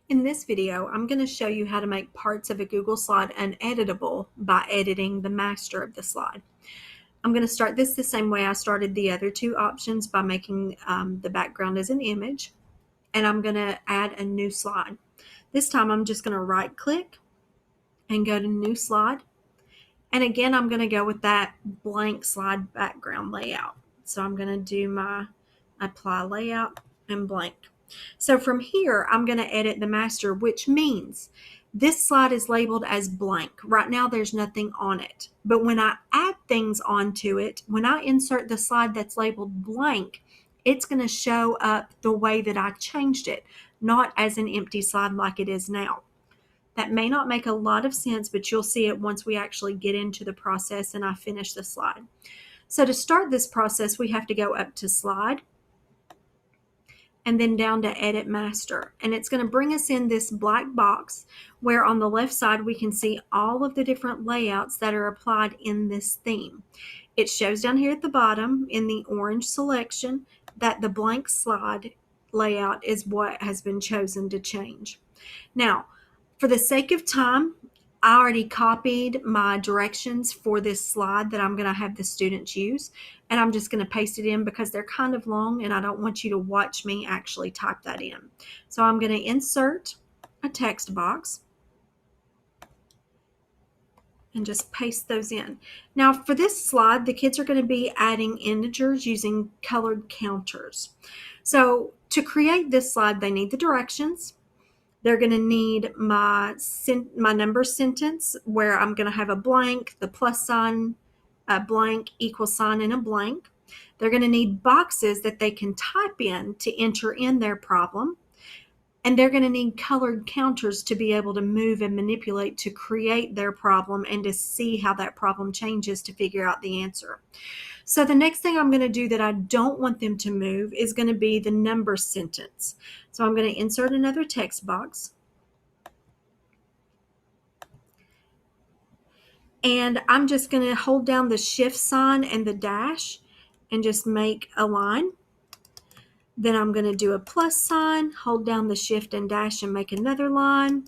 In this video, I'm going to show you how to make parts of a Google slide uneditable by editing the master of the slide. I'm going to start this the same way I started the other two options by making the background as an image, and I'm going to add a new slide. This time I'm just going to right click and go to new slide, and again I'm going to go with that blank slide background layout. So I'm going to do my apply layout and blank. So from here, I'm going to edit the master, which means this slide is labeled as blank. Right now, there's nothing on it. But when I add things onto it, when I insert the slide that's labeled blank, it's going to show up the way that I changed it, not as an empty slide like it is now. That may not make a lot of sense, but you'll see it once we actually get into the process and I finish the slide. So to start this process, we have to go up to slide, and then down to edit master. And it's going to bring us in this black box where on the left side we can see all of the different layouts that are applied in this theme. It shows down here at the bottom in the orange selection that the blank slide layout is what has been chosen to change. Now, for the sake of time, I already copied my directions for this slide that I'm going to have the students use, and I'm just going to paste it in because they're kind of long and I don't want you to watch me actually type that in. So I'm going to insert a text box and just paste those in. Now for this slide, the kids are going to be adding integers using colored counters. So to create this slide, they need the directions. They're going to need my number sentence where I'm going to have a blank, the plus sign, a blank, equal sign, and a blank. They're going to need boxes that they can type in to enter in their problem. And they're going to need colored counters to be able to move and manipulate to create their problem and to see how that problem changes to figure out the answer. So the next thing I'm going to do that I don't want them to move is going to be the number sentence. So I'm going to insert another text box. And I'm just going to hold down the shift sign and the dash and just make a line. Then I'm going to do a plus sign, hold down the shift and dash and make another line,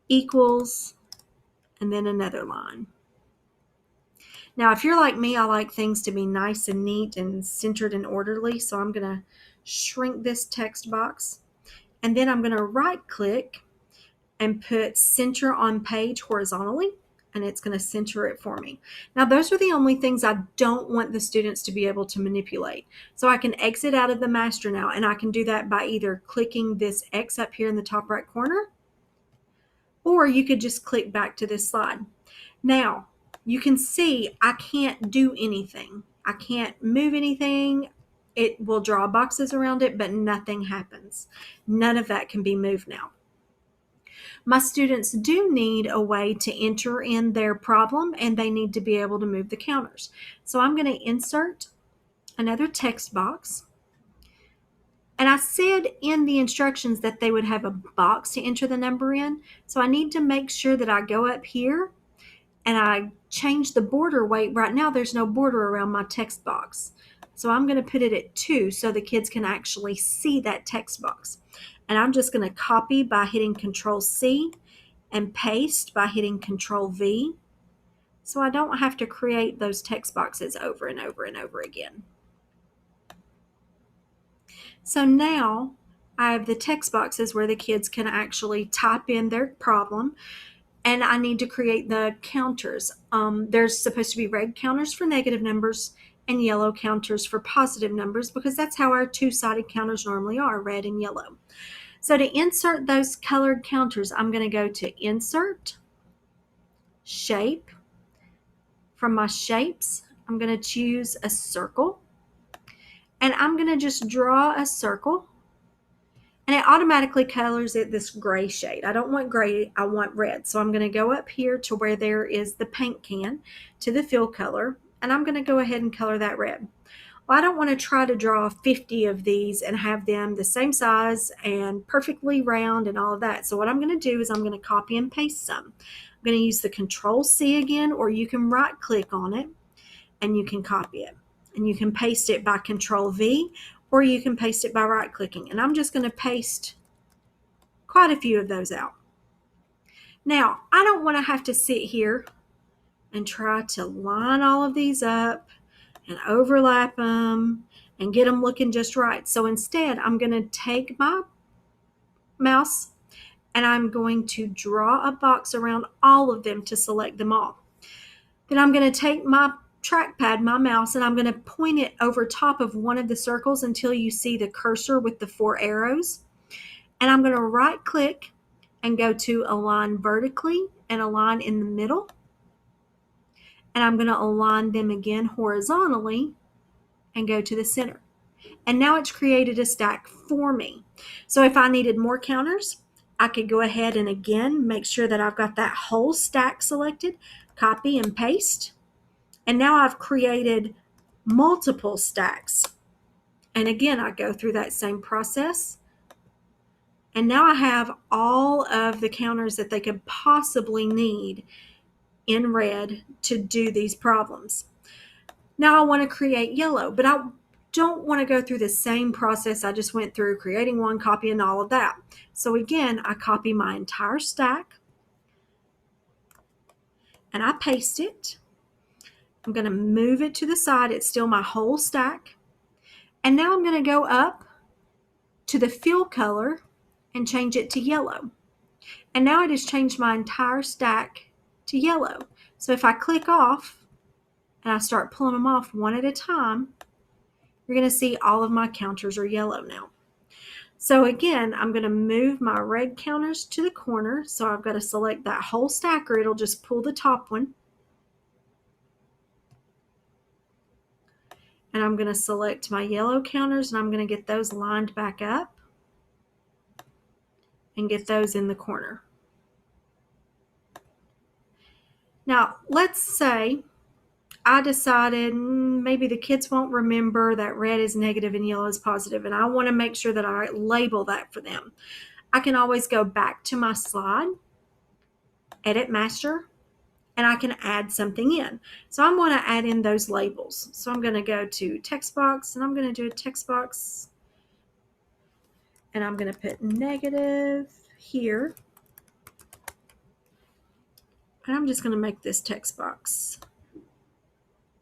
equals, and then another line. Now, if you're like me, I like things to be nice and neat and centered and orderly. So I'm going to shrink this text box. And then I'm going to right click and put center on page horizontally. And it's going to center it for me. Now, those are the only things I don't want the students to be able to manipulate. So I can exit out of the master now. And I can do that by either clicking this X up here in the top right corner. Or you could just click back to this slide. Now, you can see I can't do anything. I can't move anything. It will draw boxes around it, but nothing happens. None of that can be moved now. My students do need a way to enter in their problem, and they need to be able to move the counters. So I'm going to insert another text box. And I said in the instructions that they would have a box to enter the number in. So I need to make sure that I go up here and I change the border weight. Right now there's no border around my text box. So I'm going to put it at 2 so the kids can actually see that text box. And I'm just going to copy by hitting Control C and paste by hitting Control V. So I don't have to create those text boxes over and over and over again. So now I have the text boxes where the kids can actually type in their problem. And I need to create the counters. There's supposed to be red counters for negative numbers and yellow counters for positive numbers because that's how our two-sided counters normally are, red and yellow. So to insert those colored counters, I'm going to go to Insert, Shape. From my shapes, I'm going to choose a circle. And I'm going to just draw a circle. And it automatically colors it this gray shade. I don't want gray, I want red. So I'm going to go up here to where there is the paint can to the fill color, and I'm going to go ahead and color that red. Well, I don't want to try to draw 50 of these and have them the same size and perfectly round and all of that. So what I'm going to do is I'm going to copy and paste some. I'm going to use the Control C again, or you can right click on it and you can copy it. And you can paste it by Control V, or you can paste it by right clicking. And I'm just going to paste quite a few of those out. Now, I don't want to have to sit here and try to line all of these up and overlap them and get them looking just right. So instead, I'm going to take my mouse and I'm going to draw a box around all of them to select them all. Then I'm going to take my trackpad, my mouse, and I'm going to point it over top of one of the circles until you see the cursor with the 4 arrows. And I'm going to right click and go to align vertically and align in the middle. And I'm going to align them again horizontally and go to the center. And now it's created a stack for me. So if I needed more counters, I could go ahead and again make sure that I've got that whole stack selected, copy and paste. And now I've created multiple stacks. And again, I go through that same process. And now I have all of the counters that they could possibly need in red to do these problems. Now I want to create yellow, but I don't want to go through the same process I just went through, creating one, copy, and all of that. So again, I copy my entire stack and I paste it. I'm going to move it to the side. It's still my whole stack. And now I'm going to go up to the fill color and change it to yellow. And now it has changed my entire stack to yellow. So if I click off and I start pulling them off one at a time, you're going to see all of my counters are yellow now. So again, I'm going to move my red counters to the corner. So I've got to select that whole stack or it'll just pull the top one. And I'm going to select my yellow counters and I'm going to get those lined back up and get those in the corner. Now, let's say I decided maybe the kids won't remember that red is negative and yellow is positive, and I want to make sure that I label that for them. I can always go back to my slide, edit master, and I can add something in. So I'm going to add in those labels. So I'm going to go to text box and I'm going to do a text box and I'm going to put negative here. And I'm just going to make this text box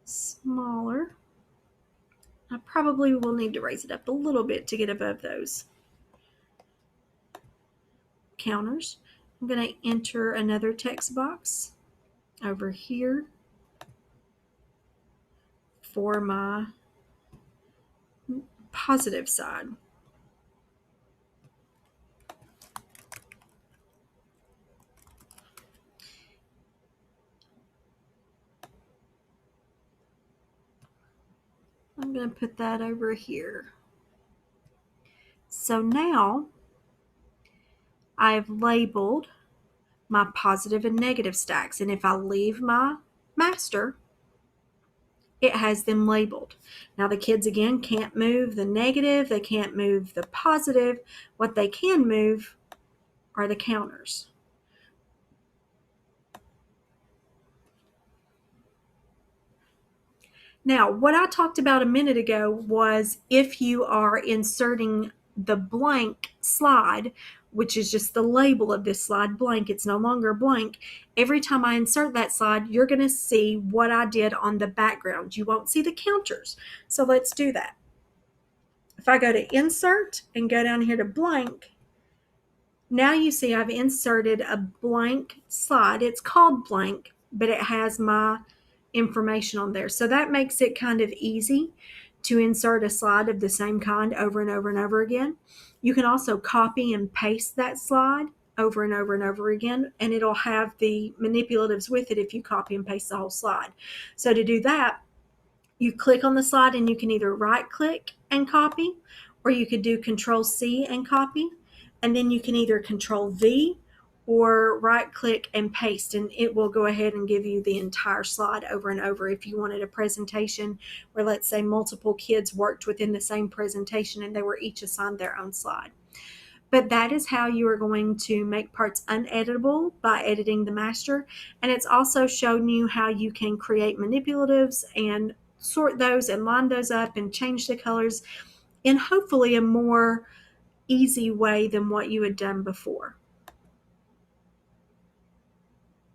smaller. I probably will need to raise it up a little bit to get above those counters. I'm going to enter another text box over here for my positive side. I'm going to put that over here. So now I've labeled my positive and negative stacks. And if I leave my master, it has them labeled. Now the kids again can't move the negative, they can't move the positive. What they can move are the counters. Now, what I talked about a minute ago was if you are inserting the blank slide, which is just the label of this slide, blank, it's no longer blank. Every time I insert that slide, you're going to see what I did on the background. You won't see the counters. So let's do that. If I go to insert and go down here to blank, now you see I've inserted a blank slide. It's called blank, but it has my information on there. So that makes it kind of easy to insert a slide of the same kind over and over and over again. You can also copy and paste that slide over and over and over again, and it'll have the manipulatives with it if you copy and paste the whole slide. So to do that, you click on the slide and you can either right click and copy, or you could do Control C and copy, and then you can either Control V or right click and paste, and it will go ahead and give you the entire slide over and over. If you wanted a presentation where, let's say, multiple kids worked within the same presentation and they were each assigned their own slide. But that is how you are going to make parts uneditable by editing the master. And it's also shown you how you can create manipulatives and sort those and line those up and change the colors in hopefully a more easy way than what you had done before.